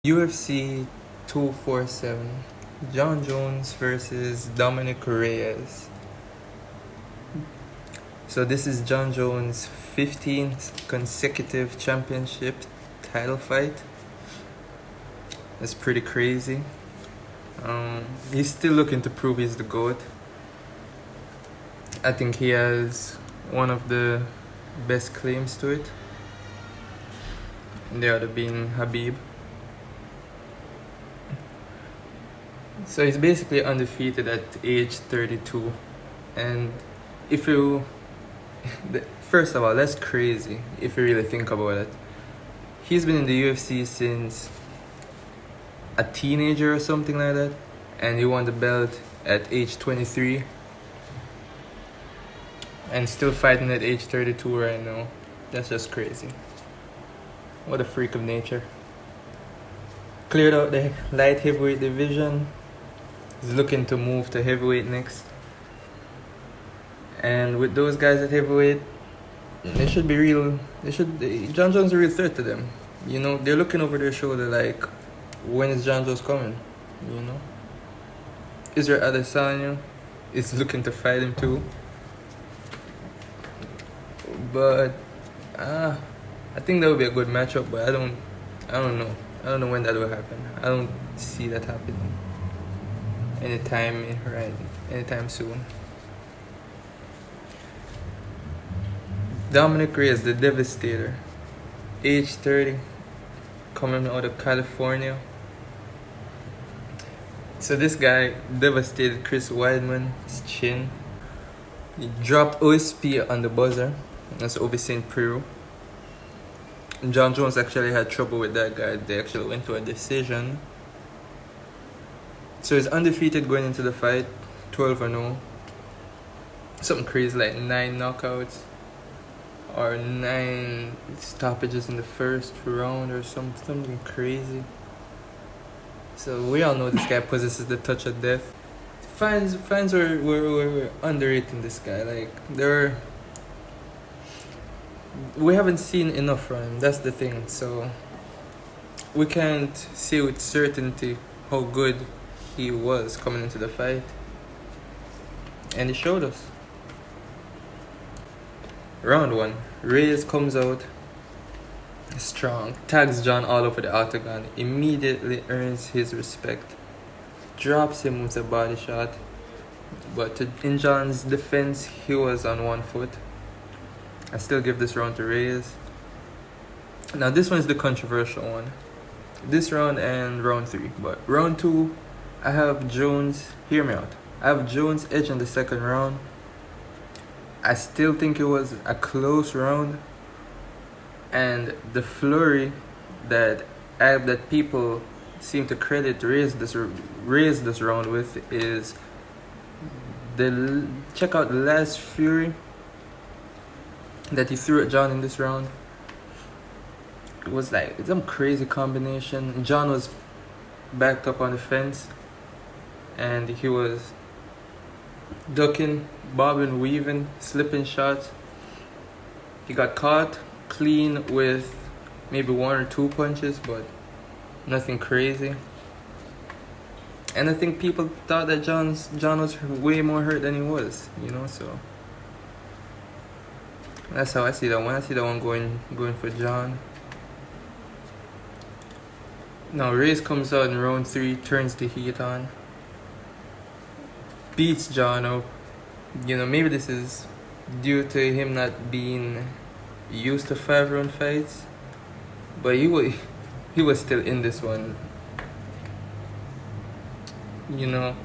UFC 247, Jon Jones versus Dominick Reyes. So this is Jon Jones' 15th consecutive championship title fight. That's pretty crazy. He's still looking to prove he's the GOAT. I think he has one of the best claims to it. The other being Khabib. So he's basically undefeated at age 32. And if you... First of all, that's crazy if you really think about it. He's been in the UFC since a teenager or something like that. And he won the belt at age 23. And still fighting at age 32 right now. That's just crazy. What a freak of nature. Cleared out the light heavyweight division. He's looking to move to heavyweight next. And with those guys at heavyweight, they should be real. Jon Jones is a real threat to them. You know, they're looking over their shoulder like, when is Jon Jones coming? You know? Israel Adesanya is looking to fight him too. But I think that would be a good matchup, but I don't know. I don't know when that will happen. I don't see that happening anytime soon. Dominick Reyes, the Devastator, age 30, coming out of California. So this guy devastated Chris Weidman's chin. He dropped OSP on the buzzer. That's OVC in Peru. Jon Jones actually had trouble with that guy. They actually went to a decision. So he's undefeated going into the fight, 12-0. Something crazy like 9 knockouts or 9 stoppages in the first round or something crazy. So we all know this guy possesses the touch of death. Fans were underrating this guy. Like, we haven't seen enough from him. That's the thing. So we can't say with certainty how good he was coming into the fight, and he showed us. Round 1, Reyes comes out strong, tags Jon all over the octagon, immediately earns his respect, drops him with a body shot, but in Jon's defense, he was on one foot. I still give this round to Reyes. Now this one is the controversial one. This round and round 3. But round 2, I have Jones. Hear me out. I have Jones edge in the second round. I still think it was a close round. And the flurry that people seem to credit Reyes this round with is check out the last fury that he threw at Jon in this round. It was like some crazy combination. Jon was backed up on the fence and he was ducking, bobbing, weaving, slipping shots. He got caught clean with maybe 1 or 2 punches, but nothing crazy. And I think people thought that Jon was way more hurt than he was, you know, so that's how I see that one. I see that one going for Jon. Now Reyes comes out in round 3, turns the heat on, beats Jon up. You know, maybe this is due to him not being used to 5-round fights, but he was still in this one. You know,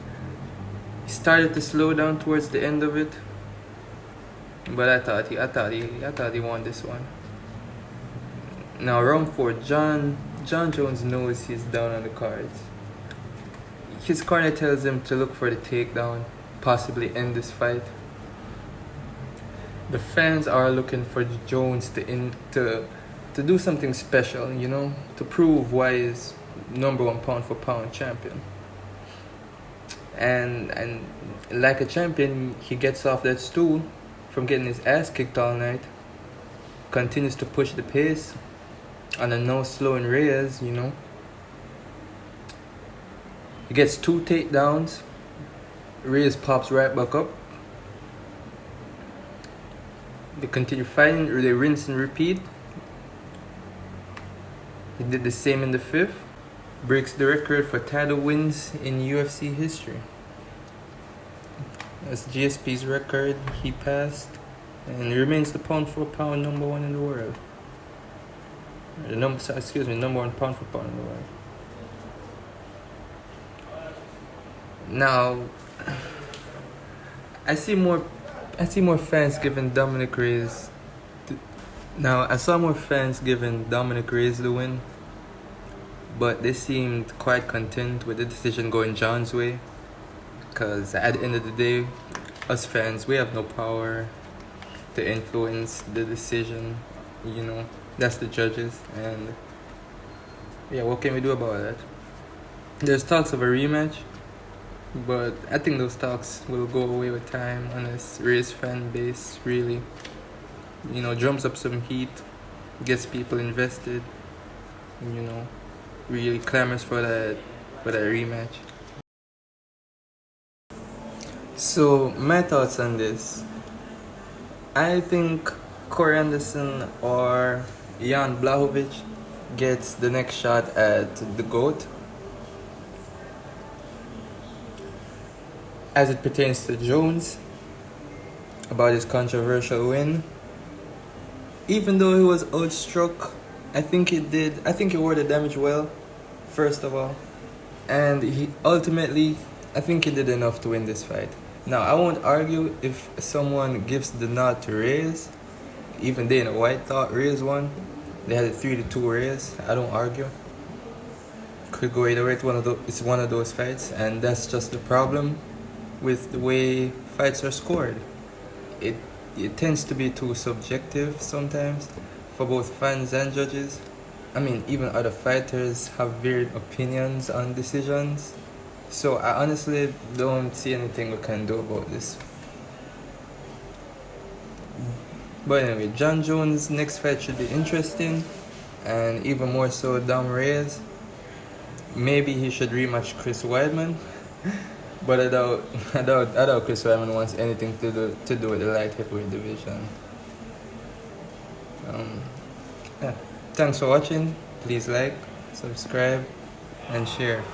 he started to slow down towards the end of it. But I thought he won this one. Now round 4, Jon Jones knows he's down on the cards. His corner tells him to look for the takedown, possibly end this fight. The fans are looking for Jones to do something special, you know, to prove why he's #1 pound for pound champion. And like a champion, he gets off that stool from getting his ass kicked all night, continues to push the pace on a no slowing Reyes, you know. He gets 2 takedowns. Reyes pops right back up. They continue fighting, they rinse and repeat. He did the same in the 5th. Breaks the record for title wins in UFC history. That's GSP's record. He passed and remains the pound for pound number 1 in the world. Number 1 pound for pound in the world. Now, I see more fans giving Dominick Reyes. I saw more fans giving Dominick Reyes the win, but they seemed quite content with the decision going Jon's way. Because at the end of the day, us fans, we have no power to influence the decision. You know, that's the judges, and yeah, what can we do about that? There's talks of a rematch, but I think those talks will go away with time unless Reyes fan base really, drums up some heat, gets people invested, really clamors for that rematch. So my thoughts on this, I think Corey Anderson or Jan Blachowicz gets the next shot at the GOAT. As it pertains to Jones, about his controversial win, even though he was outstruck, I think he wore the damage well, first of all, and I think he did enough to win this fight. Now, I won't argue if someone gives the nod to Reyes. Even Dana White thought Reyes won. They had it 3-2 Reyes. I don't argue. Could go either way. It's one of those fights, and that's just the problem with the way fights are scored. It tends to be too subjective sometimes for both fans and judges. I mean, even other fighters have varied opinions on decisions. So I honestly don't see anything we can do about this. But anyway, Jon Jones' next fight should be interesting, and even more so Dom Reyes. Maybe he should rematch Chris Weidman, but I doubt Chris Weidman wants anything to do with the light heavyweight division. Thanks for watching. Please like, subscribe, and share.